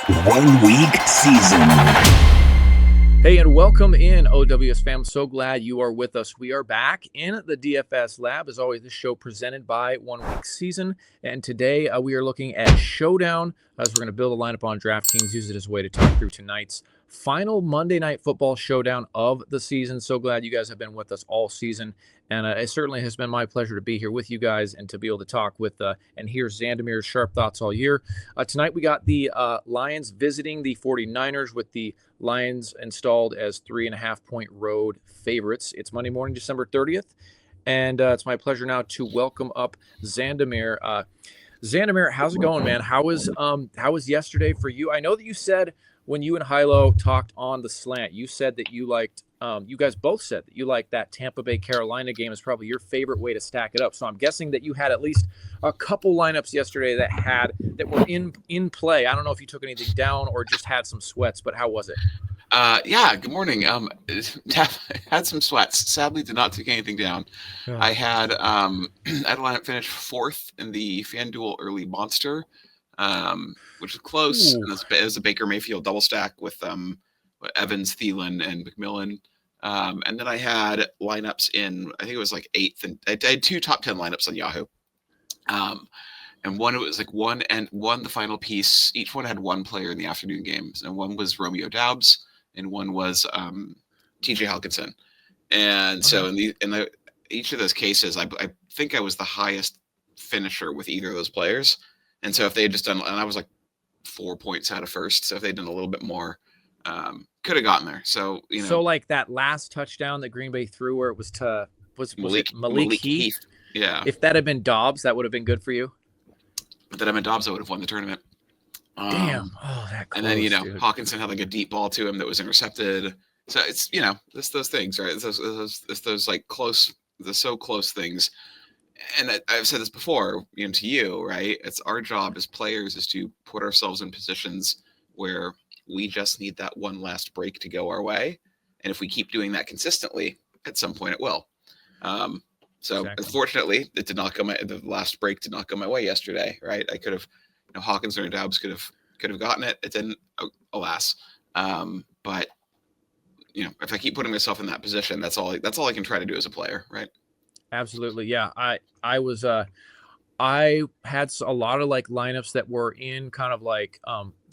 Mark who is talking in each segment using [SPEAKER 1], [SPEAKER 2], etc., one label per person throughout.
[SPEAKER 1] 1 week season.
[SPEAKER 2] Hey, and welcome in, OWS fam. So glad you are with us. We are back in the DFS lab. As always, this show presented by 1 week season. And today we are looking at Showdown, as we're going to build a lineup on DraftKings, use it as a way to talk through tonight's final Monday Night Football showdown of the season. So glad you guys have been with us all season. And it certainly has been my pleasure to be here with you guys and to be able to talk with and hear Xandamere's sharp thoughts all year. Tonight we got the Lions visiting the 49ers with the Lions installed as 3.5-point road favorites. It's Monday morning, December 30th. And it's my pleasure now to welcome up Xandamere. Xandamere, how's it going, man? How was yesterday for you? I know that you said when you and Hilo talked on the slant, you said that you liked, you guys both said that you liked that Tampa Bay Carolina game is probably your favorite way to stack it up. So I'm guessing that you had at least a couple lineups yesterday that were in play. I don't know if you took anything down or just had some sweats, but how was it?
[SPEAKER 3] Yeah, good morning. Had some sweats. Sadly, did not take anything down.
[SPEAKER 2] Yeah.
[SPEAKER 3] I had a lineup finish fourth in the FanDuel Early Monster, which was close. And it was a Baker Mayfield double stack with Evans, Thielen, and McMillan. And then I had lineups in, I think it was like eighth, and I had two top 10 lineups on Yahoo. And one, it was like one the final piece. Each one had one player in the afternoon games, and one was Romeo Doubs, and one was TJ Hawkinson. And so in each of those cases, I think I was the highest finisher with either of those players. And so if they had just done, and I was like 4 points out of first, so if they'd done a little bit more, could have gotten there. So
[SPEAKER 2] So like that last touchdown that Green Bay threw, where it was to Malik Heath?
[SPEAKER 3] Yeah.
[SPEAKER 2] If that had been Dobbs, that would have been good for you.
[SPEAKER 3] But then Dobbs, I would have won the tournament.
[SPEAKER 2] Damn. That close,
[SPEAKER 3] and then,
[SPEAKER 2] dude.
[SPEAKER 3] Hawkinson had like a deep ball to him that was intercepted. So it's, it's those things, right? It's those like close, the so close things. And I've said this before, to you, right? It's our job as players is to put ourselves in positions where we just need that one last break to go our way. And if we keep doing that consistently, at some point it will. So
[SPEAKER 2] Exactly.
[SPEAKER 3] Unfortunately, it did not go the last break did not go my way yesterday, right? I could have, Hawkins or Doubs could have gotten it. It didn't, alas. But if I keep putting myself in that position, that's all I can try to do as a player, right?
[SPEAKER 2] Absolutely. Yeah. I was I had a lot of like lineups that were in kind of like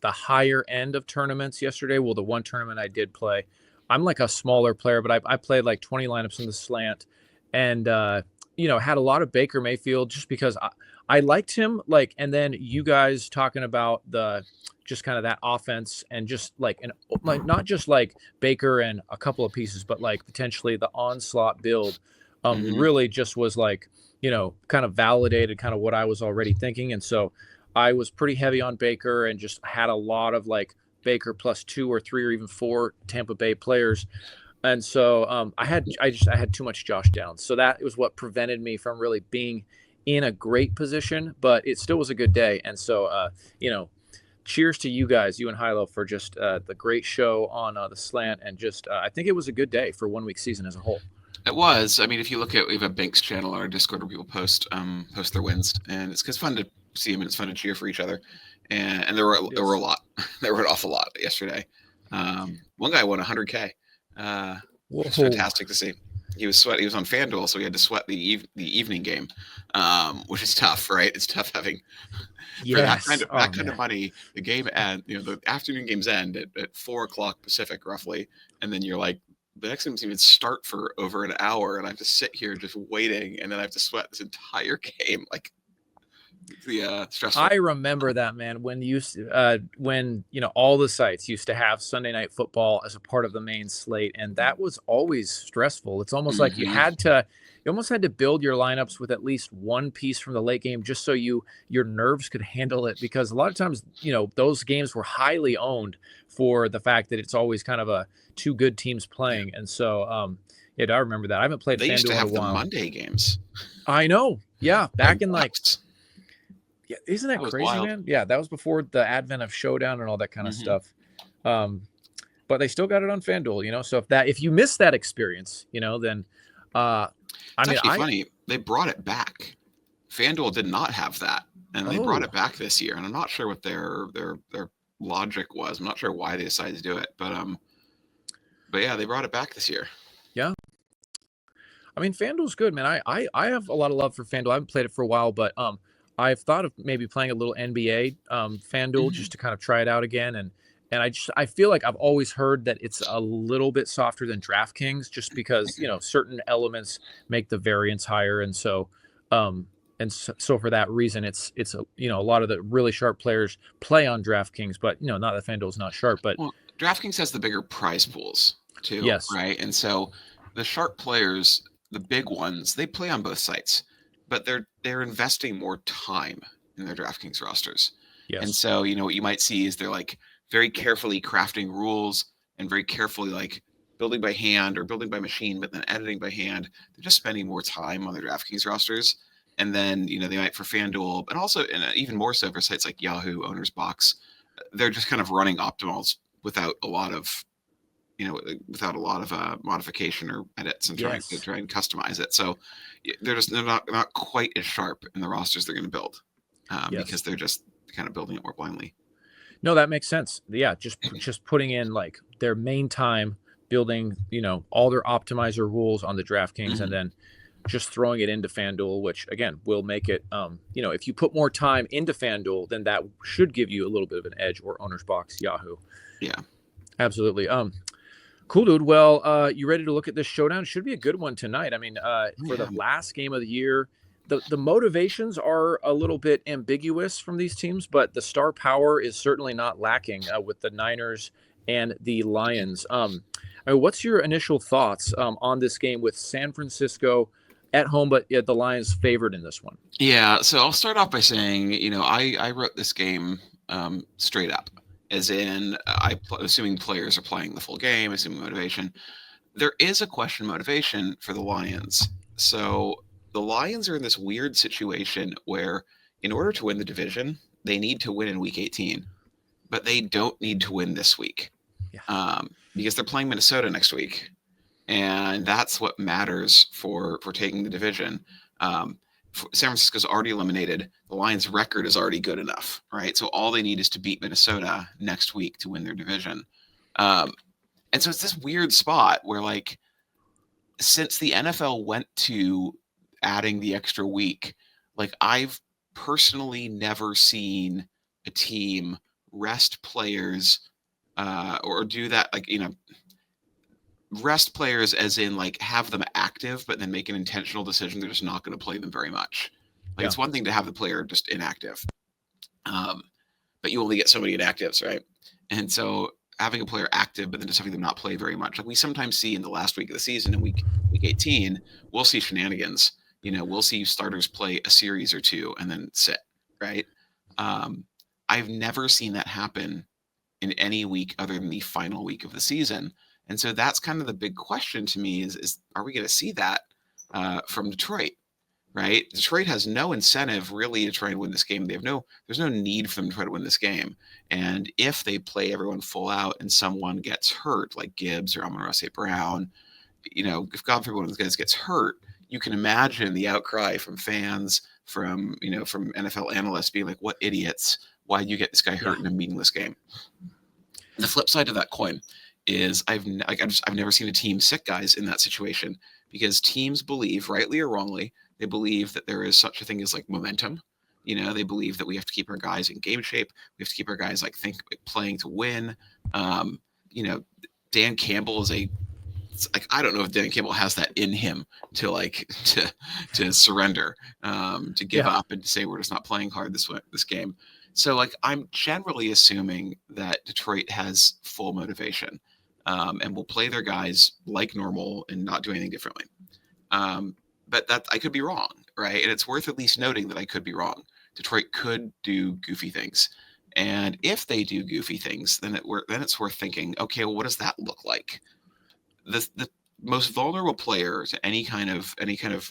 [SPEAKER 2] the higher end of tournaments yesterday. Well, the one tournament I did play, I'm like a smaller player, but I played like 20 lineups in the slant, and had a lot of Baker Mayfield just because I liked him. Like, and then you guys talking about just kind of that offense and just like not just like Baker and a couple of pieces, but like potentially the onslaught build. Really just was like, kind of validated kind of what I was already thinking. And so I was pretty heavy on Baker and just had a lot of like Baker plus 2 or 3 or even 4 Tampa Bay players. And so I had too much Josh Downs. So that was what prevented me from really being in a great position, but it still was a good day. And so, cheers to you guys, you and Hilo, for just the great show on the slant. And just, I think it was a good day for 1 week season as a whole.
[SPEAKER 3] It was. I mean, if you look at, we have a Banks channel on our Discord where people post their wins, and it's fun to see them and it's fun to cheer for each other. And there were a lot. There were an awful lot yesterday. One guy won 100K. It was fantastic to see. He was sweat. He was on FanDuel, so he had to sweat the evening game, which is tough, right? It's tough having for that kind of money. The game end, the afternoon games end at 4:00 Pacific, roughly, and then you're like, the next game doesn't even start for over an hour, and I have to sit here just waiting, and then I have to sweat this entire game. Like, stressful.
[SPEAKER 2] I remember that, man, when all the sites used to have Sunday Night Football as a part of the main slate, and that was always stressful. It's almost like you almost had to build your lineups with at least one piece from the late game just so your nerves could handle it, because a lot of times, those games were highly owned for the fact that it's always kind of two good teams playing. And so I remember that. I haven't played
[SPEAKER 3] They used to
[SPEAKER 2] FanDuel
[SPEAKER 3] have
[SPEAKER 2] in a while.
[SPEAKER 3] the Monday games.
[SPEAKER 2] I know. Yeah, back in like yeah, isn't that crazy,
[SPEAKER 3] wild.
[SPEAKER 2] man? Yeah, that was before the advent of Showdown and all that kind of stuff. But they still got it on FanDuel, so if you miss that experience, then
[SPEAKER 3] It's funny. They brought it back. FanDuel did not have that, and they brought it back this year. And I'm not sure what their logic was. I'm not sure why they decided to do it, but yeah, they brought it back this year.
[SPEAKER 2] Yeah. I mean, FanDuel's good, man. I have a lot of love for FanDuel. I haven't played it for a while, but I've thought of maybe playing a little NBA FanDuel just to kind of try it out again. And I feel like I've always heard that it's a little bit softer than DraftKings, just because certain elements make the variance higher, and so for that reason, it's a lot of the really sharp players play on DraftKings, but not that FanDuel's not sharp, but
[SPEAKER 3] Well, DraftKings has the bigger prize pools too,
[SPEAKER 2] yes,
[SPEAKER 3] right? And so the sharp players, the big ones, they play on both sites, but they're investing more time in their DraftKings rosters. And
[SPEAKER 2] yes,
[SPEAKER 3] so, what you might see is they're like very carefully crafting rules and very carefully like building by hand or building by machine, but then editing by hand. They're just spending more time on their DraftKings rosters. And then, they might for FanDuel, but also, and even more so for sites like Yahoo, Owner's Box, they're just kind of running optimals without a lot of modification or edits and trying
[SPEAKER 2] yes,
[SPEAKER 3] and customize it. So they're not quite as sharp in the rosters they're going to build
[SPEAKER 2] yes.
[SPEAKER 3] because they're just kind of building it more blindly.
[SPEAKER 2] No, that makes sense. Yeah, just putting in like their main time building, all their optimizer rules on the DraftKings, and then just throwing it into FanDuel, which again will make it, if you put more time into FanDuel, then that should give you a little bit of an edge, or Owner's Box, Yahoo.
[SPEAKER 3] Yeah,
[SPEAKER 2] absolutely. Cool, dude. Well, you ready to look at this showdown? Should be a good one tonight. I mean, for the last game of the year, the motivations are a little bit ambiguous from these teams, but the star power is certainly not lacking with the Niners and the Lions. What's your initial thoughts on this game with San Francisco at home, but yet the Lions favored in this one?
[SPEAKER 3] Yeah, so I'll start off by saying, I wrote this game straight up, as in, assuming players are playing the full game, assuming motivation. There is a question motivation for the Lions. So the Lions are in this weird situation where, in order to win the division, they need to win in Week 18, but they don't need to win this week, because they're playing Minnesota next week, and that's what matters for taking the division. San Francisco's already eliminated. The Lions' record is already good enough, right? So all they need is to beat Minnesota next week to win their division. And so it's this weird spot where, like, since the NFL went to adding the extra week, like, I've personally never seen a team rest players or do that, like, rest players as in like have them active, but then make an intentional decision they're just not going to play them very much. Like, it's one thing to have the player just inactive, but you only get so many inactives, right? And so having a player active, but then just having them not play very much, like we sometimes see in the last week of the season, in week 18, we'll see shenanigans. We'll see starters play a series or two and then sit, right? I've never seen that happen in any week other than the final week of the season. And so that's kind of the big question to me is are we going to see that from Detroit, right? Detroit has no incentive really to try and win this game. There's no need for them to try to win this game. And if they play everyone full out and someone gets hurt, like Gibbs or Amon-Ra St. Brown, if God forbid one of those guys gets hurt, you can imagine the outcry from fans, from NFL analysts being like, what idiots, why'd you get this guy hurt in a meaningless game? The flip side of that coin is I've never seen a team sit guys in that situation, because teams believe, rightly or wrongly, they believe that there is such a thing as like momentum. They believe that we have to keep our guys in game shape. We have to keep our guys playing to win. Dan Campbell is I don't know if Dan Campbell has that in him to surrender, to give up and to say we're just not playing hard this game. So I'm generally assuming that Detroit has full motivation, and will play their guys like normal and not do anything differently. But that I could be wrong, right? And it's worth at least noting that I could be wrong. Detroit could do goofy things, and if they do goofy things, then it's worth thinking, okay, well, what does that look like? The most vulnerable player to any kind of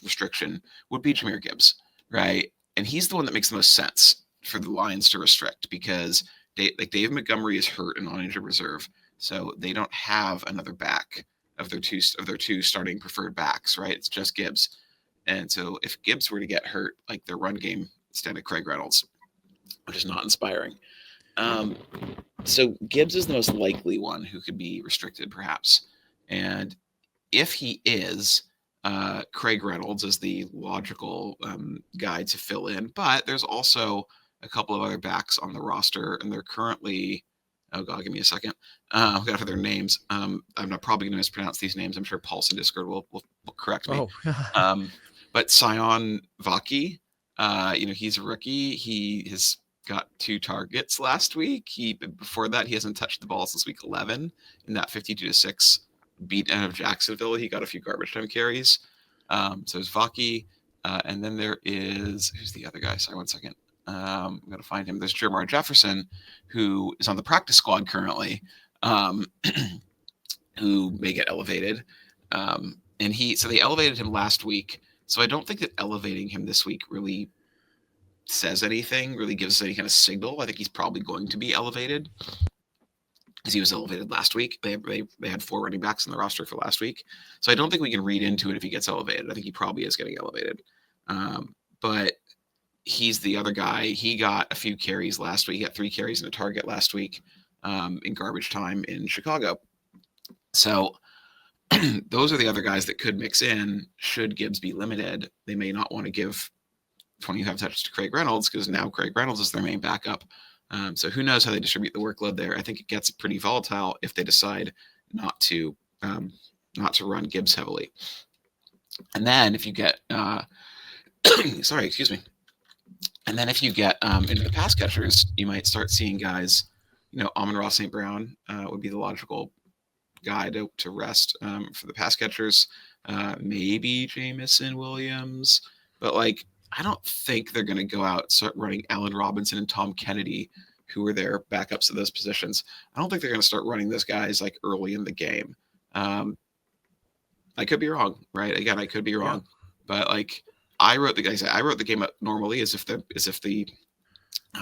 [SPEAKER 3] restriction would be Jahmyr Gibbs, right? And he's the one that makes the most sense for the Lions to restrict, because Dave Montgomery is hurt and on injured reserve, so they don't have another back of their two starting preferred backs, right? It's just Gibbs. And so if Gibbs were to get hurt, their run game stand at Craig Reynolds, which is not inspiring. So Gibbs is the most likely one who could be restricted, perhaps. And if he is, Craig Reynolds is the logical guy to fill in. But there's also a couple of other backs on the roster, and they're currently. Oh God, give me a second. I've got for their names. I'm not probably going to mispronounce these names. I'm sure Pulse in Discord will correct me.
[SPEAKER 2] Oh,
[SPEAKER 3] But Sion Vaki, he's a rookie. He has got 2 targets last week. Before that, he hasn't touched the ball since week 11 in that 52-6 beat out of Jacksonville. He got a few garbage time carries. So there's Vaki, and then there is who's the other guy? Sorry, one second. I'm gonna find him. There's Jermar Jefferson, who is on the practice squad currently, who may get elevated. And they elevated him last week. So I don't think that elevating him this week really says anything, really gives us any kind of signal. I think he's probably going to be elevated because he was elevated last week. They had 4 running backs in the roster for last week. So I don't think we can read into it if he gets elevated. I think he probably is getting elevated. But he's the other guy. He got a few carries last week. He got 3 carries and a target last week in garbage time in Chicago. So those are the other guys that could mix in should Gibbs be limited. They may not want to give 25 touches to Craig Reynolds because now Craig Reynolds is their main backup. So who knows how they distribute the workload there. I think it gets pretty volatile if they decide not to run Gibbs heavily. And then if you get sorry, excuse me. And then if you get into the pass catchers, you might start seeing guys, Amon-Ra St. Brown would be the logical guy to rest for the pass catchers. Maybe Jamison Williams, but I don't think they're going to go out and start running Allen Robinson and Tom Kennedy, who are their backups at those positions. I don't think they're going to start running those guys early in the game. I could be wrong, right? Again, I could be wrong, but I wrote the game up normally as if the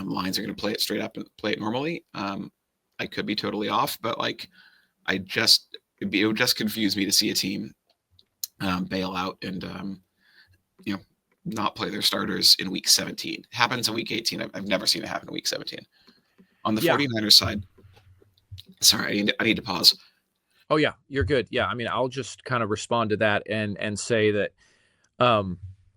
[SPEAKER 3] lines are going to play it straight up and play it normally. I could be totally off, but it would just confuse me to see a team bail out and not play their starters in week 17. It happens in week 18. I've never seen it happen in week 17. On the 49ers side, sorry, I need to pause.
[SPEAKER 2] Oh yeah, you're good. Yeah, I mean, I'll just kind of respond to that and say that,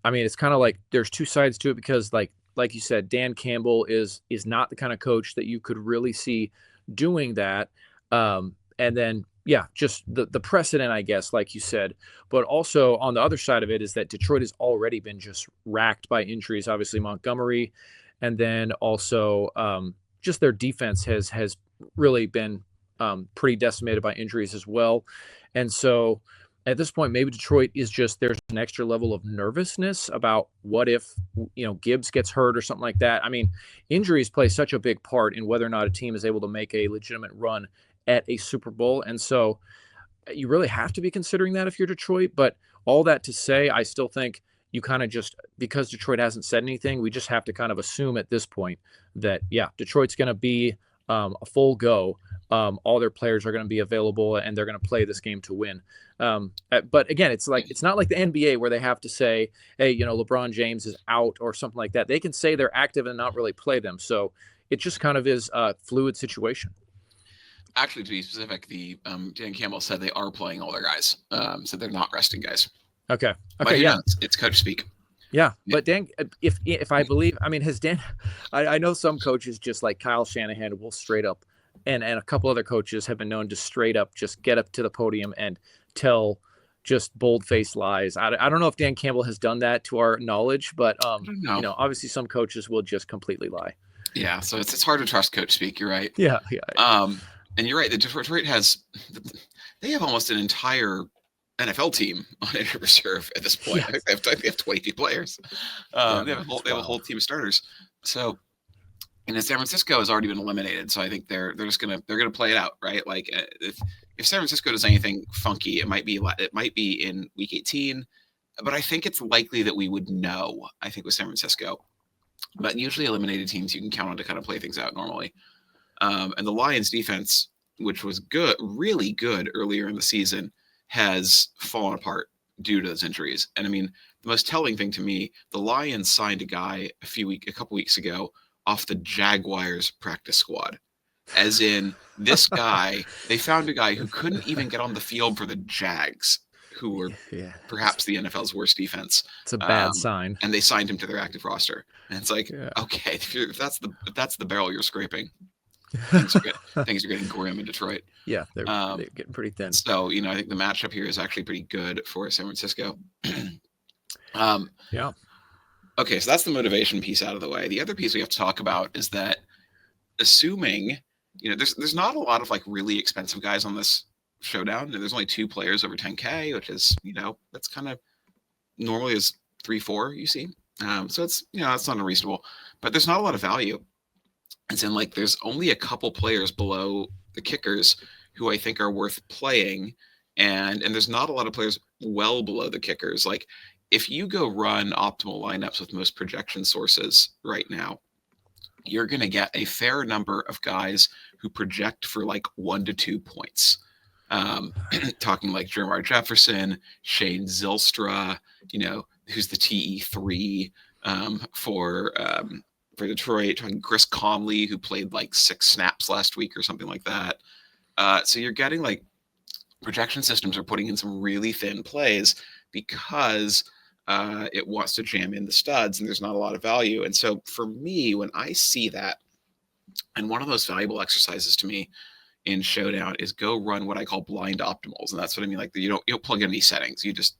[SPEAKER 2] it's kind of there's 2 sides to it because like you said, Dan Campbell is not the kind of coach that you could really see doing that. And then just the precedent, I guess, like you said, but also on the other side of it is that Detroit has already been just racked by injuries, obviously Montgomery, and then also just their defense has really been pretty decimated by injuries as well. And so at this point, maybe Detroit is there's an extra level of nervousness about what if, Gibbs gets hurt or something like that. I mean, injuries play such a big part in whether or not a team is able to make a legitimate run at a Super Bowl. And so you really have to be considering that if you're Detroit. But all that to say, I still think you kind of just, because Detroit hasn't said anything, we just have to kind of assume at this point that, Detroit's going to be a full go. All their players are going to be available and they're going to play this game to win. But again, it's not like the NBA where they have to say, hey, LeBron James is out or something like that. They can say they're active and not really play them. So it just kind of is a fluid situation.
[SPEAKER 3] Actually, to be specific, the Dan Campbell said they are playing all their guys. So they're not resting guys.
[SPEAKER 2] Okay.
[SPEAKER 3] But it's coach speak.
[SPEAKER 2] Yeah, but Dan, if I believe, has Dan? I know some coaches just like Kyle Shanahan will straight up, and a couple other coaches have been known to straight up just get up to the podium and tell just bold-faced lies. I don't know if Dan Campbell has done that to our knowledge, but obviously some coaches will just completely lie.
[SPEAKER 3] Yeah, so it's hard to trust coach speak. You're right.
[SPEAKER 2] Yeah.
[SPEAKER 3] And you're right. The Detroit they have almost an entire NFL team on injured reserve at this point. Yes. I think they have 22 players. They have a whole team of starters. So, and San Francisco has already been eliminated. So I think they're gonna play it out, right? If San Francisco does anything funky, it might be in week 18. But I think it's likely that we would know. I think with San Francisco, but usually eliminated teams you can count on to kind of play things out normally. And the Lions defense, which was good, really good earlier in the season, has fallen apart due to those injuries. And the most telling thing to me, the Lions signed a guy a couple weeks ago off the Jaguars practice squad. as in this guy, they found a guy who couldn't even get on the field for the Jags, who were
[SPEAKER 2] Yeah,
[SPEAKER 3] perhaps the NFL's worst defense.
[SPEAKER 2] it's a bad sign.
[SPEAKER 3] And they signed him to their active roster. And it's like,
[SPEAKER 2] Yeah.
[SPEAKER 3] okay, if that's the barrel you're scraping, things are getting grim in Detroit.
[SPEAKER 2] Yeah, they're getting pretty thin.
[SPEAKER 3] So, I think the matchup here is actually pretty good for San Francisco.
[SPEAKER 2] Yeah.
[SPEAKER 3] Okay, so that's the motivation piece out of the way. The other piece we have to talk about is that assuming, there's not a lot of like really expensive guys on this showdown. There's only 2 players over 10K, which is, that's kind of normally is 3-4 you see. So it's, that's not unreasonable, but there's not a lot of value. It's in like, there's only a couple players below the kickers who I think are worth playing. And there's not a lot of players well below the kickers. Like if you go run optimal lineups with most projection sources right now, you're going to get a fair number of guys who project for like 1 to 2 points. Talking like Jermar Jefferson, Shane Zylstra, who's the TE3 for Detroit, talking Chris Conley, who played like 6 snaps last week or something like that. So you're getting like projection systems are putting in some really thin plays because it wants to jam in the studs and there's not a lot of value. And so for me, when I see that, and one of those valuable exercises to me in Showdown is go run what I call blind optimals. And that's what I mean. Like you don't plug in any settings. You just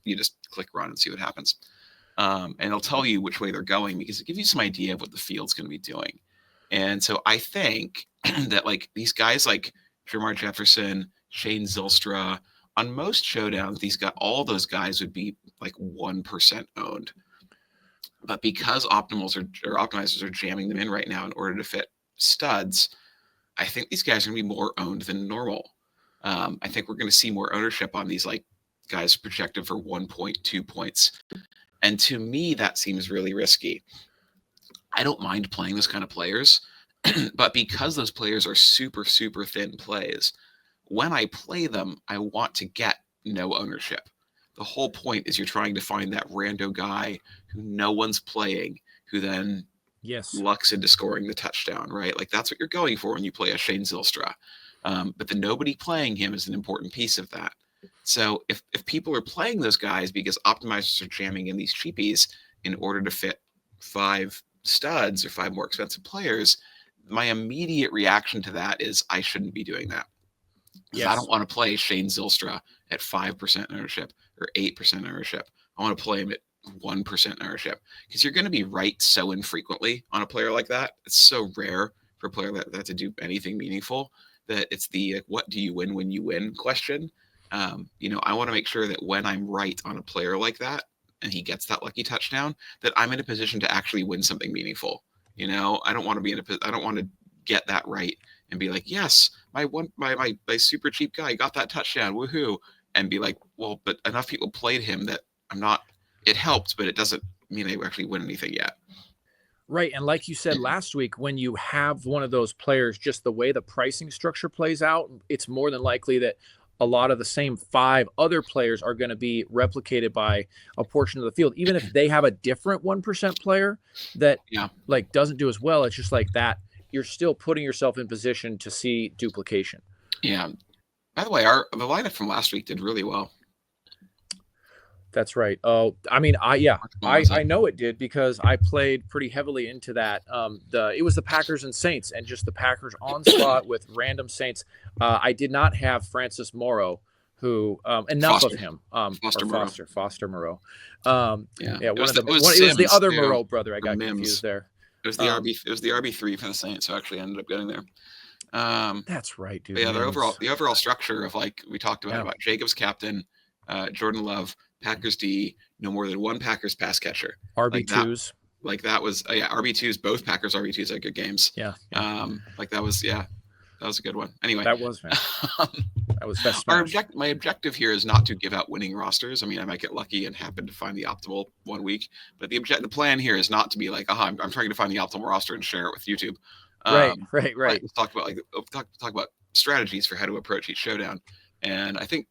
[SPEAKER 3] click run and see what happens. And it'll tell you which way they're going because it gives you some idea of what the field's going to be doing. And so I think that like these guys like Jermar Jefferson, Shane Zylstra, on most showdowns, all those guys would be like 1% owned. But because optimizers are jamming them in right now in order to fit studs, I think these guys are going to be more owned than normal. I think we're going to see more ownership on these like guys projected for 1 point, 2 points. And to me, that seems really risky. I don't mind playing those kind of players, but because those players are super, super thin plays, when I play them, I want to get no ownership. The whole point is you're trying to find that rando guy who no one's playing, who then lucks into scoring the touchdown, right? Like that's what you're going for when you play a Shane Zylstra. But the nobody playing him is an important piece of that. So if people are playing those guys because optimizers are jamming in these cheapies in order to fit 5 studs or 5 more expensive players, my immediate reaction to that is I shouldn't be doing that. Because I don't want to play Shane Zylstra at 5% ownership or 8% ownership. I want to play him at 1% ownership because you're going to be right so infrequently on a player like that. It's so rare for a player that to do anything meaningful that it's the what do you win when you win question. I want to make sure that when I'm right on a player like that and he gets that lucky touchdown, that I'm in a position to actually win something meaningful. I don't want to be I don't want to get that right and be like, yes, my super cheap guy got that touchdown, woohoo, and be like, well, but enough people played him that it helped, but it doesn't mean I actually win anything yet.
[SPEAKER 2] Right. And like you said last week, when you have one of those players, just the way the pricing structure plays out, it's more than likely that a lot of the same 5 other players are going to be replicated by a portion of the field, even if they have a different 1% player that like doesn't do as well. It's just like that. You're still putting yourself in position to see duplication.
[SPEAKER 3] Yeah. By the way, the lineup from last week did really well.
[SPEAKER 2] That's right. Oh, I mean, I know it did because I played pretty heavily into that. It was the Packers and Saints, and just the Packers onslaught with random Saints. I did not have Francis Morrow, who enough
[SPEAKER 3] Foster.
[SPEAKER 2] of him.
[SPEAKER 3] Foster
[SPEAKER 2] Moreau.
[SPEAKER 3] It was
[SPEAKER 2] the other Moreau brother. I got confused there.
[SPEAKER 3] It was the RB3 for the Saints, so I actually ended up getting there.
[SPEAKER 2] That's right, dude.
[SPEAKER 3] Yeah, the overall structure of like we talked about Jacobs captain, Jordan Love, Packers D, no more than 1 Packers pass catcher.
[SPEAKER 2] RB2s.
[SPEAKER 3] Like that was RB2s. Both Packers RB2s had good games.
[SPEAKER 2] Yeah.
[SPEAKER 3] That was a good one. Anyway,
[SPEAKER 2] that was man. That was best.
[SPEAKER 3] My objective here is not to give out winning rosters. I mean, I might get lucky and happen to find the optimal one week, but the plan here is not to be like, I'm trying to find the optimal roster and share it with YouTube.
[SPEAKER 2] Right.
[SPEAKER 3] Let's talk about talk about strategies for how to approach each showdown. And I think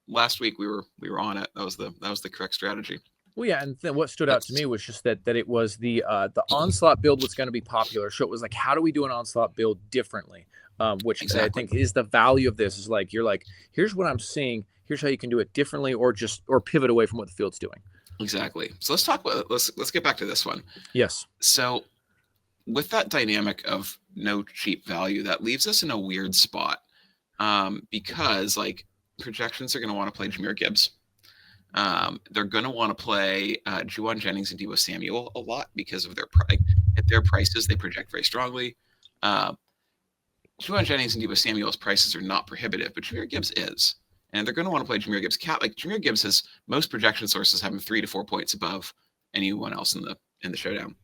[SPEAKER 3] last week we were on it. That was the correct strategy.
[SPEAKER 2] Well, yeah, and what stood out to me was just that it was the onslaught build was going to be popular. So it was like, how do we do an onslaught build differently? which
[SPEAKER 3] Exactly.
[SPEAKER 2] I think is the value of this. Is like you're like, here's what I'm seeing. Here's how you can do it differently, or pivot away from what the field's doing.
[SPEAKER 3] Exactly. So let's talk about let's get back to this one.
[SPEAKER 2] Yes.
[SPEAKER 3] So with that dynamic of no cheap value, that leaves us in a weird spot, because like projections are going to want to play Jahmyr Gibbs. They're going to want to play Juwan Jennings and Deebo Samuel a lot because of at their prices, they project very strongly. Juwan Jennings and Deebo Samuel's prices are not prohibitive, but Jahmyr Gibbs is. And they're going to want to play Jahmyr Gibbs. Like Jahmyr Gibbs has most projection sources have him 3 to 4 points above anyone else in the showdown.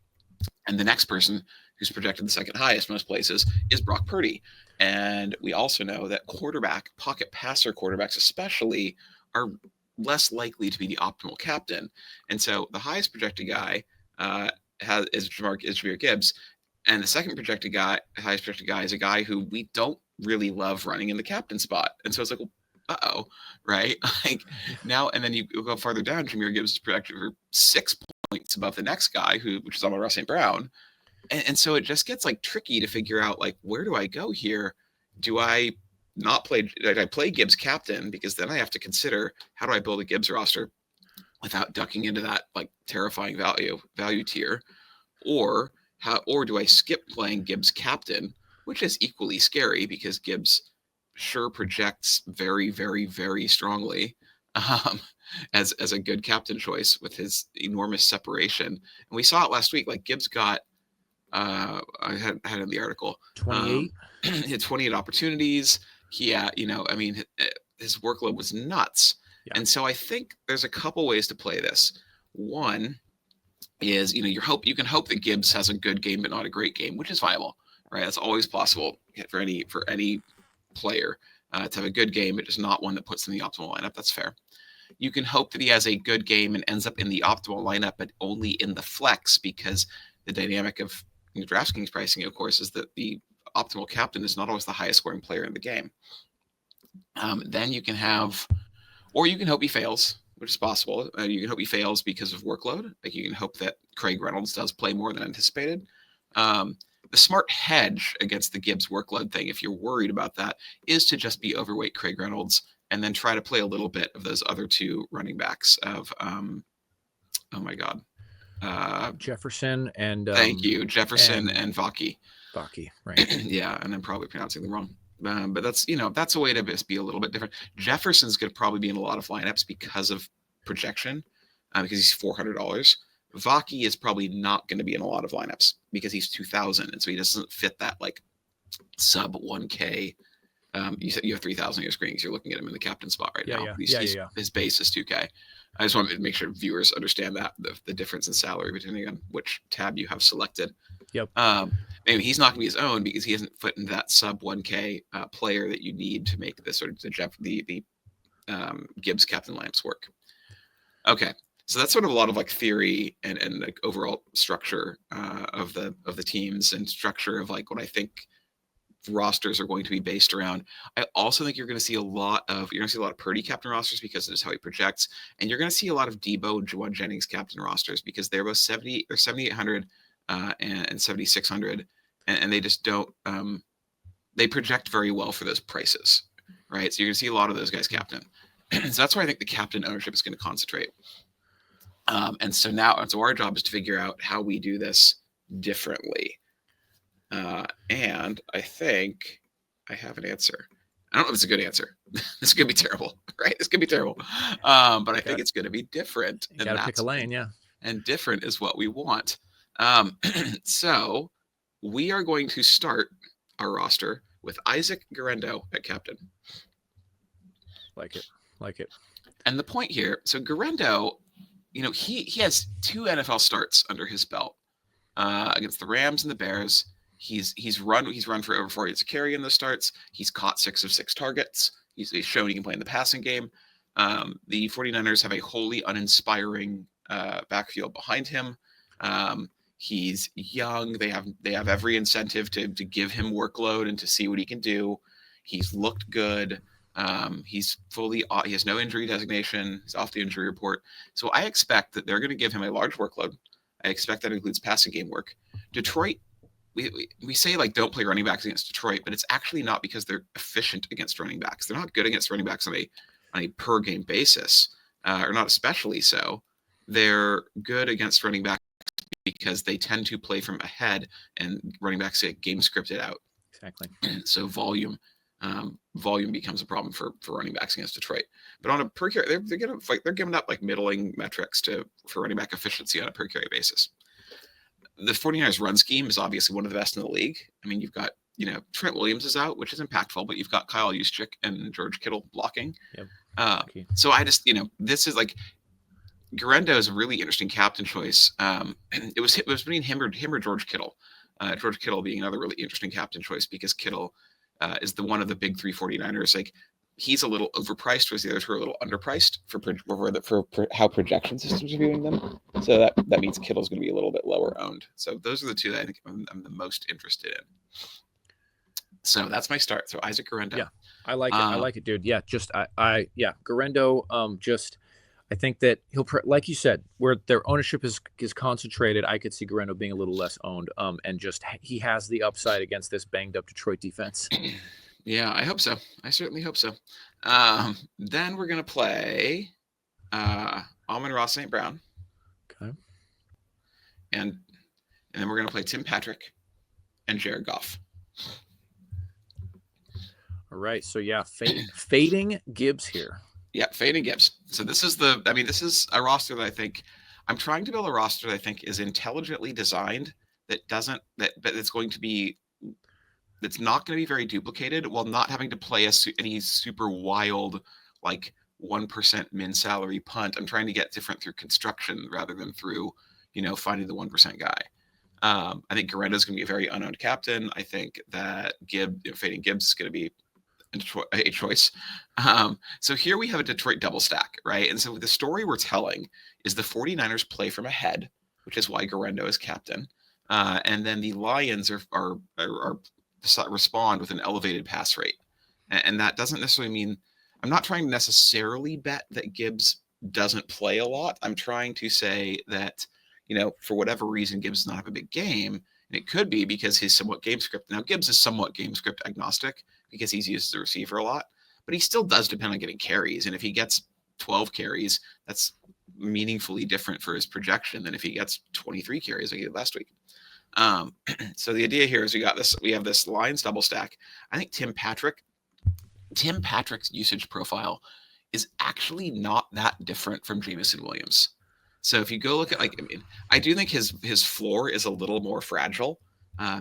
[SPEAKER 3] And the next person who's projected the second highest most places is Brock Purdy. And we also know that pocket passer quarterbacks especially, are less likely to be the optimal captain. And so the highest projected guy is Jahmyr Gibbs. And the second highest projected guy is a guy who we don't really love running in the captain spot. And so it's like, well, uh-oh, right? Like now, and then you go farther down, Jahmyr Gibbs is projected for 6 points above the next guy, which is Amon-Ra St. Brown. And so it just gets like tricky to figure out, like, where do I go here? Do I play Gibbs captain? Because then I have to consider, how do I build a Gibbs roster without ducking into that like terrifying value tier? Or do I skip playing Gibbs captain, which is equally scary because Gibbs sure projects very, very, very strongly as a good captain choice with his enormous separation. And we saw it last week. Like Gibbs got, I had in the article,
[SPEAKER 2] 28.
[SPEAKER 3] He had 28 opportunities. His workload was nuts. Yeah. And so I think there's a couple ways to play this. One is, you can hope that Gibbs has a good game but not a great game, which is viable, right? That's always possible for any player to have a good game, but just not one that puts in the optimal lineup. That's fair. You can hope that he has a good game and ends up in the optimal lineup, but only in the flex, because the dynamic of DraftKings pricing, of course, is that the optimal captain is not always the highest scoring player in the game. Then you can hope he fails, which is possible. You can hope he fails because of workload. Like you can hope that Craig Reynolds does play more than anticipated. The smart hedge against the Gibbs workload thing, if you're worried about that, is to just be overweight Craig Reynolds and then try to play a little bit of those other two running backs of,
[SPEAKER 2] Jefferson and
[SPEAKER 3] Jefferson and Vaki.
[SPEAKER 2] Vaki, right?
[SPEAKER 3] Yeah, and I'm probably pronouncing them wrong. But that's a way to just be a little bit different. Jefferson's going to probably be in a lot of lineups because of projection, because he's $400. Vaki is probably not going to be in a lot of lineups because he's 2,000, and so he doesn't fit that like sub 1K. You said you have 3,000 on your screen because you're looking at him in the captain spot right now.
[SPEAKER 2] Yeah.
[SPEAKER 3] His base is 2K. I just wanted to make sure viewers understand that the difference in salary depending on which tab you have selected.
[SPEAKER 2] Yep.
[SPEAKER 3] Maybe he's not going to be his own because he hasn't fit into that sub 1K player that you need to make this sort of the Gibbs captain lineups work. Okay. So that's sort of a lot of like theory and like overall structure of the teams and structure of like what I think rosters are going to be based around. I also think you're going to see a lot of Purdy captain rosters because of just how he projects, and you're going to see a lot of Deebo and Juwan Jennings captain rosters because they're both 7,800 and 7,600, and they just don't they project very well for those prices, right? So you're going to see a lot of those guys captain. So that's where I think the captain ownership is going to concentrate. And so our job is to figure out how we do this differently. And I think I have an answer. I don't know if it's a good answer. This is going to be terrible, right? It's going to be terrible. But I think it's going to be different.
[SPEAKER 2] You got to pick a lane, yeah.
[SPEAKER 3] And different is what we want. So we are going to start our roster with Isaac Guerendo at captain.
[SPEAKER 2] Like it. And
[SPEAKER 3] the point here, so Guerendo, he has 2 NFL starts under his belt against the Rams and the Bears. He's run for over 4 yards a carry in those starts. He's caught 6 of 6 targets. He's shown he can play in the passing game. The 49ers have a wholly uninspiring backfield behind him. He's young. They have every incentive to give him workload and to see what he can do. He's looked good. He has no injury designation. He's off the injury report. So I expect that they're going to give him a large workload. I expect that includes passing game work. Detroit, we say like don't play running backs against Detroit, but it's actually not because they're efficient against running backs. They're not good against running backs on a per game basis, or not especially so. They're good against running backs because they tend to play from ahead, and running backs get game scripted out.
[SPEAKER 2] Exactly.
[SPEAKER 3] So volume becomes a problem for running backs against Detroit. But on a per carry, they're giving up like middling metrics for running back efficiency on a per carry basis. The 49ers run scheme is obviously one of the best in the league. I mean, you've got, Trent Williams is out, which is impactful, but you've got Kyle Juszczyk and George Kittle blocking.
[SPEAKER 2] Yep.
[SPEAKER 3] So I just, this is like, Guerendo is a really interesting captain choice. It was between him or George Kittle. George Kittle being another really interesting captain choice because Kittle is one of the big 49ers. Like, he's a little overpriced, whereas the others were a little underpriced for how projection systems are viewing them. So that means Kittle's going to be a little bit lower owned. So those are the two that I think I'm the most interested in. So that's my start. So Isaac Guerendo.
[SPEAKER 2] Yeah, I like it. I like it, dude. Yeah, Guerendo. I think that he'll, like you said, where their ownership is concentrated, I could see Guerendo being a little less owned. And just he has the upside against this banged up Detroit defense.
[SPEAKER 3] Yeah, I hope so. I certainly hope so. Then we're gonna play Amon-Ra St. Brown.
[SPEAKER 2] Okay.
[SPEAKER 3] And then we're gonna play Tim Patrick and Jared Goff.
[SPEAKER 2] All right. So yeah, fading Gibbs here.
[SPEAKER 3] Yeah, fading Gibbs. So this is a roster that I think I'm trying to build a roster that I think is intelligently designed but that's not going to be very duplicated while not having to play any super wild, like 1% min salary punt. I'm trying to get different through construction rather than through, finding the 1% guy. I think Guerendo is going to be a very unowned captain. I think that fading Gibbs is going to be a choice. So here we have a Detroit double stack, right? And so the story we're telling is the 49ers play from ahead, which is why Guerendo is captain. And then the Lions are respond with an elevated pass rate. And that doesn't necessarily mean, I'm not trying to necessarily bet that Gibbs doesn't play a lot. I'm trying to say that, for whatever reason, Gibbs does not have a big game. And it could be because he's somewhat game script. Now, Gibbs is somewhat game script agnostic because he's used as a receiver a lot, but he still does depend on getting carries. And if he gets 12 carries, that's meaningfully different for his projection than if he gets 23 carries like he did last week. So the idea here is we have this Lions double stack. I think Tim Patrick's usage profile is actually not that different from Jameson Williams. So if you go look at I do think his floor is a little more fragile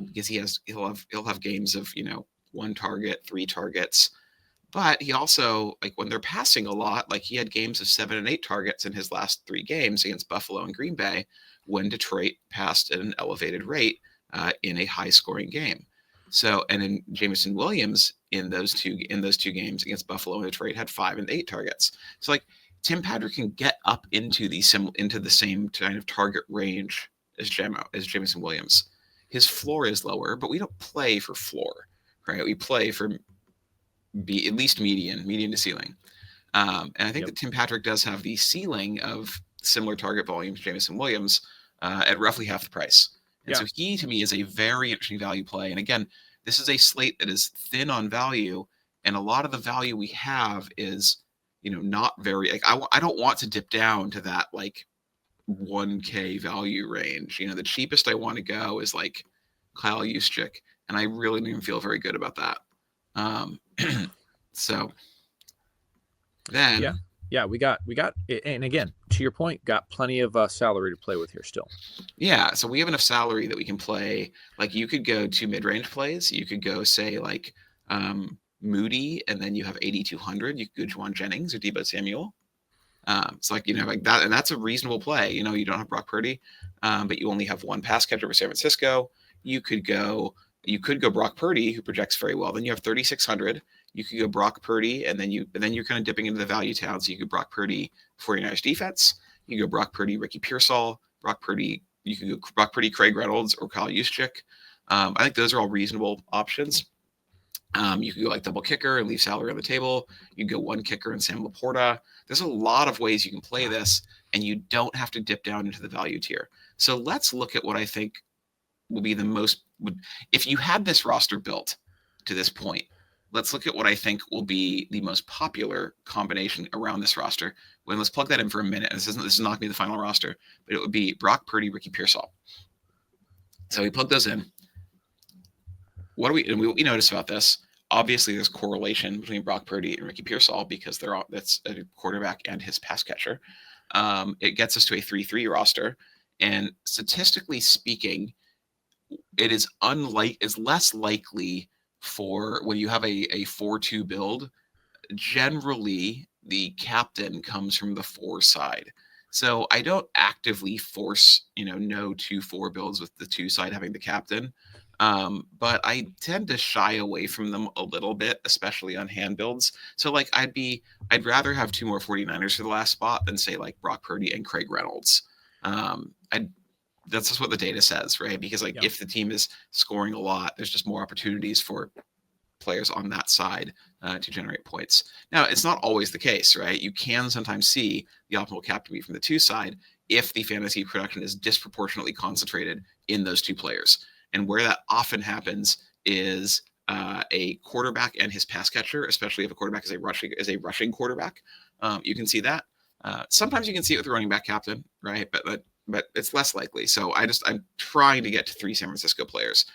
[SPEAKER 3] because he'll have games of 1 target, 3 targets, but he also when they're passing a lot, he had games of 7 and 8 targets in his last 3 games against Buffalo and Green Bay when Detroit passed at an elevated rate in a high scoring game. So, and in Jameson Williams in those two games against Buffalo and Detroit had 5 and 8 targets. So Tim Patrick can get up into the same kind of target range as Jameson Williams. His floor is lower, but we don't play for floor, right? We play for at least median to ceiling. And I think that Tim Patrick does have the ceiling of similar target volume to Jameson Williams at roughly half the price. And so he, to me, is a very interesting value play. And again, this is a slate that is thin on value. And a lot of the value we have is, not very, I don't want to dip down to that 1K value range. The cheapest I want to go is Kyle Juszczyk. And I really don't even feel very good about that. So then.
[SPEAKER 2] Yeah, we got, and again, to your point, got plenty of salary to play with here still.
[SPEAKER 3] Yeah, so we have enough salary that we can play. You could go 2 mid-range plays. You could go say Moody, and then you have 8,200. You could go Juwan Jennings or Deebo Samuel. It's that, and that's a reasonable play. You don't have Brock Purdy, but you only have 1 pass catcher for San Francisco. You could go Brock Purdy, who projects very well. Then you have 3,600. You could go Brock Purdy, and then you're kind of dipping into the value town. So you could Brock Purdy 49ers defense. You could go Brock Purdy, Ricky Pearsall, you could go Brock Purdy, Craig Reynolds, or Kyle Juszczyk. I think those are all reasonable options. You could go double kicker and leave salary on the table. You could go 1 kicker and Sam Laporta. There's a lot of ways you can play this, and you don't have to dip down into the value tier. So let's look at what I think will be the most if you had this roster built to this point, let's look at what I think will be the most popular combination around this roster. Let's plug that in for a minute. This is not going to be the final roster, but it would be Brock Purdy, Ricky Pearsall. So we plug those in. What we notice about this? Obviously, there's correlation between Brock Purdy and Ricky Pearsall because that's a quarterback and his pass catcher. It gets us to a 3-3 roster, and statistically speaking, it is less likely for when you have a 4-2 build. Generally, the captain comes from the 4 side. So I don't actively force, no 2-4 builds with the 2 side having the captain. But I tend to shy away from them a little bit, especially on hand builds. So like I'd rather have 2 more 49ers for the last spot than say like Brock Purdy and Craig Reynolds. That's just what the data says, right? Because if the team is scoring a lot, there's just more opportunities for players on that side to generate points. Now, it's not always the case, right? You can sometimes see the optimal captain be from the 2 side if the fantasy production is disproportionately concentrated in those 2 players. And where that often happens is a quarterback and his pass catcher, especially if a quarterback is a rushing quarterback. You can see that. Sometimes you can see it with the running back captain, right? But it's less likely. So I'm trying to get to 3 San Francisco players.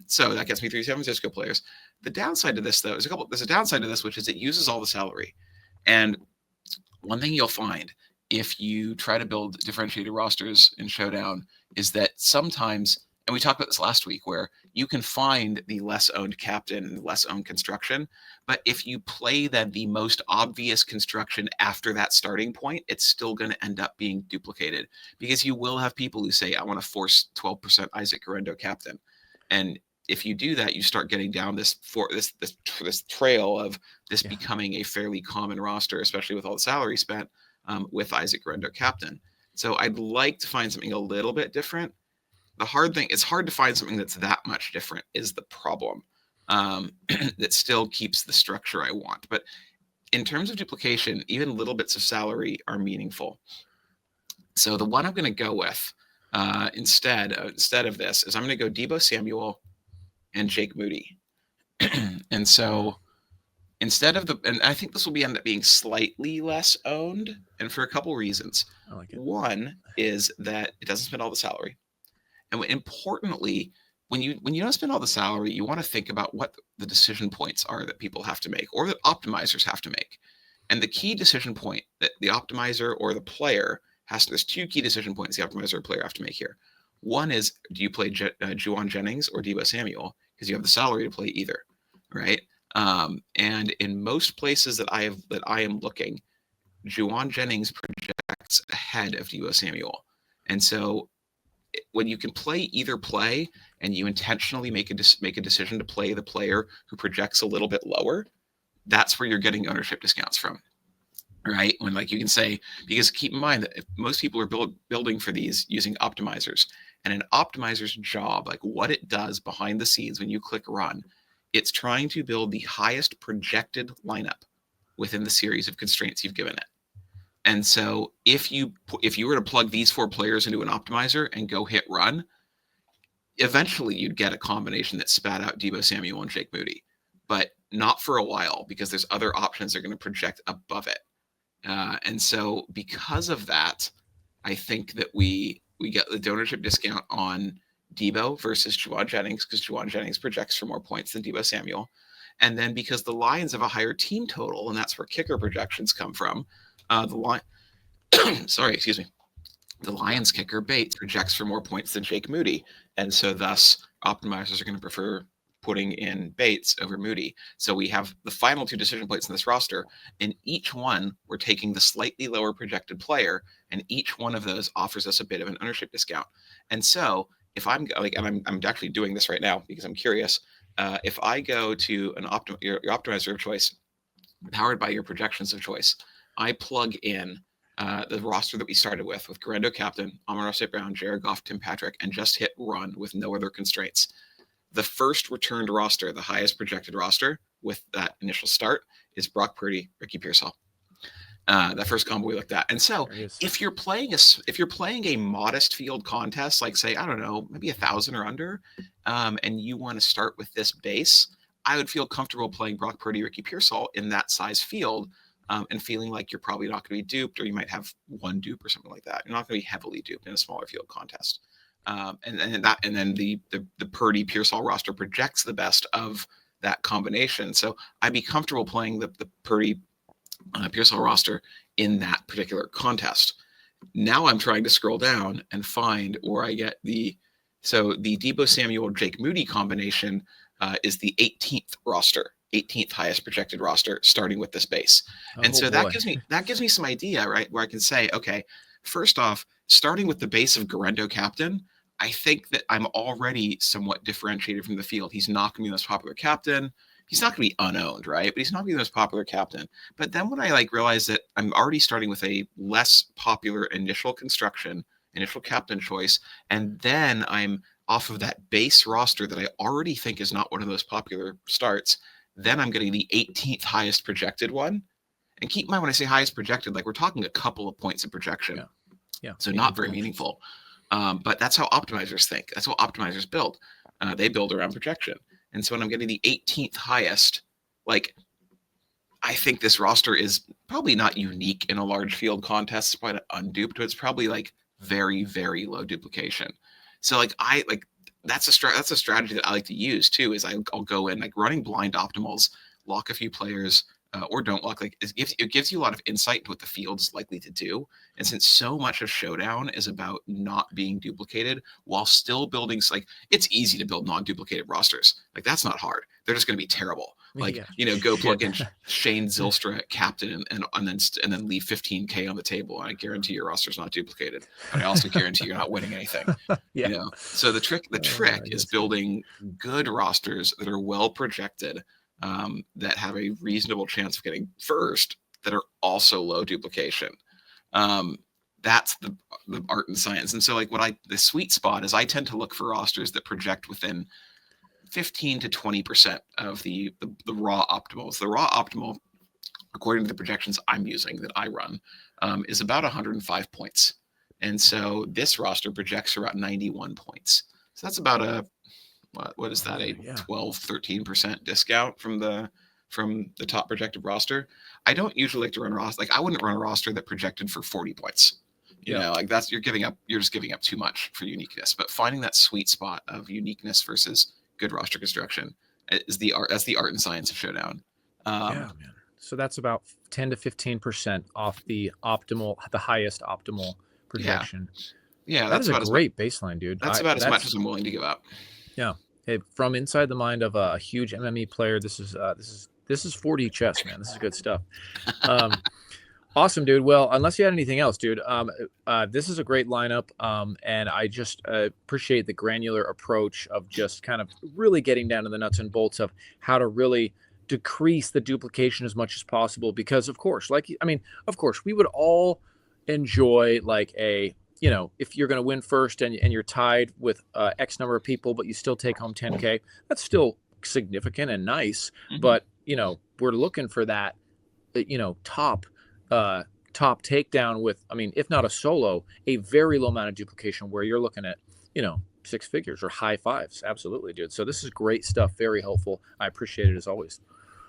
[SPEAKER 3] So that gets me 3 San Francisco players. The downside to this, though, there's a downside to this, which is it uses all the salary. And one thing you'll find if you try to build differentiated rosters in Showdown is that sometimes, and we talked about this last week, where you can find the less owned captain and less owned construction. But if you play the most obvious construction after that starting point, it's still going to end up being duplicated because you will have people who say, I want to force 12% Isaac Guerendo captain. And if you do that, you start getting down this trail of this becoming a fairly common roster, especially with all the salary spent with Isaac Guerendo captain. So I'd like to find something a little bit different. The hard thing, it's hard to find something that's that much different is the problem. That still keeps the structure I want. But in terms of duplication, even little bits of salary are meaningful. So the one I'm going to go with instead of this is I'm going to go Deebo Samuel and Jake Moody. And so instead of and I think this will end up being slightly less owned, and for a couple reasons.
[SPEAKER 2] I like it.
[SPEAKER 3] One is that it doesn't spend all the salary. And importantly, when you don't spend all the salary, you want to think about what the decision points are that people have to make or that optimizers have to make. And the key decision point that the optimizer or the player there's 2 key decision points the optimizer or player have to make here. One is, do you play Juwan Jennings or Deebo Samuel? Because you have the salary to play either, right? And in most places that I am looking, Juwan Jennings projects ahead of Deebo Samuel. And so when you can play either play and you intentionally make a decision to play the player who projects a little bit lower, that's where you're getting ownership discounts from, right? When you can say, because keep in mind that most people are building for these using optimizers, and an optimizer's job, like what it does behind the scenes when you click run, it's trying to build the highest projected lineup within the series of constraints you've given it. And so if you were to plug these 4 players into an optimizer and go hit run, eventually you'd get a combination that spat out Deebo Samuel and Jake Moody, but not for a while because there's other options that are going to project above it. And so because of that, I think that we get the ownership discount on Deebo versus Juwan Jennings because Juwan Jennings projects for more points than Deebo Samuel. And then because the Lions have a higher team total, and that's where kicker projections come from, the Lions kicker Bates projects for more points than Jake Moody. And so thus optimizers are going to prefer putting in Bates over Moody. So we have the final 2 decision points in this roster. In each one, we're taking the slightly lower projected player, and each one of those offers us a bit of an ownership discount. And so if I'm I'm actually doing this right now because I'm curious, if I go to your optimizer of choice, powered by your projections of choice, I plug in the roster that we started with Guerendo captain, Amon-Ra St. Brown, Jared Goff, Tim Patrick, and just hit run with no other constraints. The first returned roster, the highest projected roster with that initial start, is Brock Purdy, Ricky Pearsall. That first combo we looked at. And so
[SPEAKER 2] There it is.
[SPEAKER 3] if you're playing a modest field contest, like say, I don't know, maybe 1,000 or under, and you want to start with this base, I would feel comfortable playing Brock Purdy, Ricky Pearsall in that size field, and feeling like you're probably not going to be duped, or you might have one dupe or something like that. You're not going to be heavily duped in a smaller field contest. And then the Purdy Pearsall roster projects the best of that combination. So I'd be comfortable playing the Purdy Pearsall roster in that particular contest. Now I'm trying to scroll down and find where I get the Deebo Samuel Jake Moody combination is the 18th roster, 18th highest projected roster, starting with this base. And so that gives me some idea, right? Where I can say, okay, first off, starting with the base of Guerendo captain, I think that I'm already somewhat differentiated from the field. He's not going to be the most popular captain. He's not going to be unowned, right? But he's not going to be the most popular captain. But then when I realize that I'm already starting with a less popular initial captain choice, and then I'm off of that base roster that I already think is not one of those popular starts, then I'm getting the 18th highest projected one. And keep in mind, when I say highest projected, we're talking a couple of points of projection.
[SPEAKER 2] Yeah.
[SPEAKER 3] So not very meaningful. But that's how optimizers think. That's how optimizers build. They build around projection. And so when I'm getting the 18th highest, I think this roster is probably not unique in a large field contest. It's probably not unduped, but it's probably very, very low duplication. So that's a strategy that I like to use too, is I'll go in running blind optimals, lock a few players, or don't lock. It gives you a lot of insight into what the field's likely to do. And since so much of Showdown is about not being duplicated while still building, it's easy to build non-duplicated rosters. That's not hard. They're just going to be terrible. Go plug in Shane Zylstra at captain and then leave 15K on the table. And I guarantee your roster's not duplicated. But I also guarantee you're not winning anything. So the trick is building good rosters that are well projected, that have a reasonable chance of getting first, that are also low duplication. That's the art and science. And so the sweet spot is I tend to look for rosters that project within 15 to 20% of the raw optimals. The raw optimal, according to the projections I'm using that I run, is about 105 points. And so this roster projects around 91 points. So that's about what is that? A 12, 13% discount from the top projected roster. I don't usually like to run a roster. I wouldn't run a roster that projected for 40 points. You're just giving up too much for uniqueness. But finding that sweet spot of uniqueness versus good roster construction is the art. That's the art and science of Showdown.
[SPEAKER 2] Man. So that's about 10 to 15% off the highest optimal projection.
[SPEAKER 3] Yeah,
[SPEAKER 2] that's a great baseline, dude.
[SPEAKER 3] That's about as much as I'm willing to give up.
[SPEAKER 2] Yeah. Hey, from inside the mind of a huge MME player, this is 4D chess, man. This is good stuff. Awesome, dude. Well, unless you had anything else, dude, this is a great lineup, and I just appreciate the granular approach of just kind of really getting down to the nuts and bolts of how to really decrease the duplication as much as possible. Because, of course, we would all enjoy if you're going to win first and you're tied with X number of people, but you still take home 10K, that's still significant and nice. Mm-hmm. But, we're looking for that, top takedown with, if not a solo, a very low amount of duplication where you're looking at, six figures or high fives. Absolutely, dude. So this is great stuff. Very helpful. I appreciate it as always.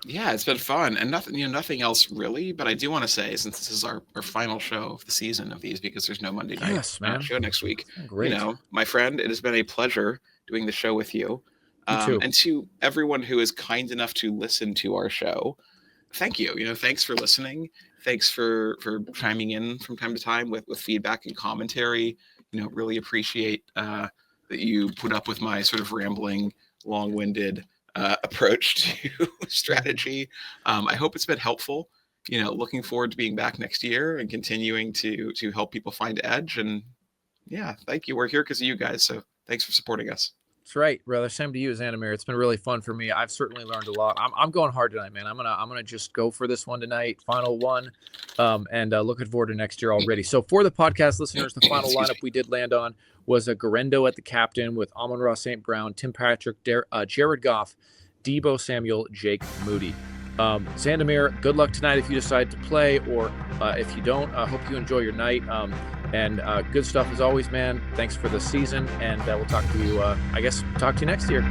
[SPEAKER 3] Yeah, it's been fun, and nothing else really. But I do want to say, since this is our final show of the season of these, because there's no Monday night show next week.
[SPEAKER 2] Great.
[SPEAKER 3] My friend, it has been a pleasure doing the show with you. And to everyone who is kind enough to listen to our show, thank you. Thanks for listening. Thanks for chiming in from time to time with feedback and commentary. Really appreciate that you put up with my sort of rambling, long-winded approach to strategy. I hope it's been helpful. Looking forward to being back next year and continuing to help people find edge. And yeah, thank you. We're here because of you guys. So thanks for supporting us.
[SPEAKER 2] That's right, brother. Same to you, Xandamere. It's been really fun for me. I've certainly learned a lot. I'm going hard tonight, man. I'm gonna just go for this one tonight, final one, and looking forward to next year already. So for the podcast listeners, the final lineup we did land on was a Guerendo at the captain with Amon-Ra St. Brown, Tim Patrick, Jared Goff, Deebo Samuel, Jake Moody. Xandamere, good luck tonight if you decide to play, or if you don't, I hope you enjoy your night. And good stuff as always, man. Thanks for the season, and we'll talk to you, talk to you next year.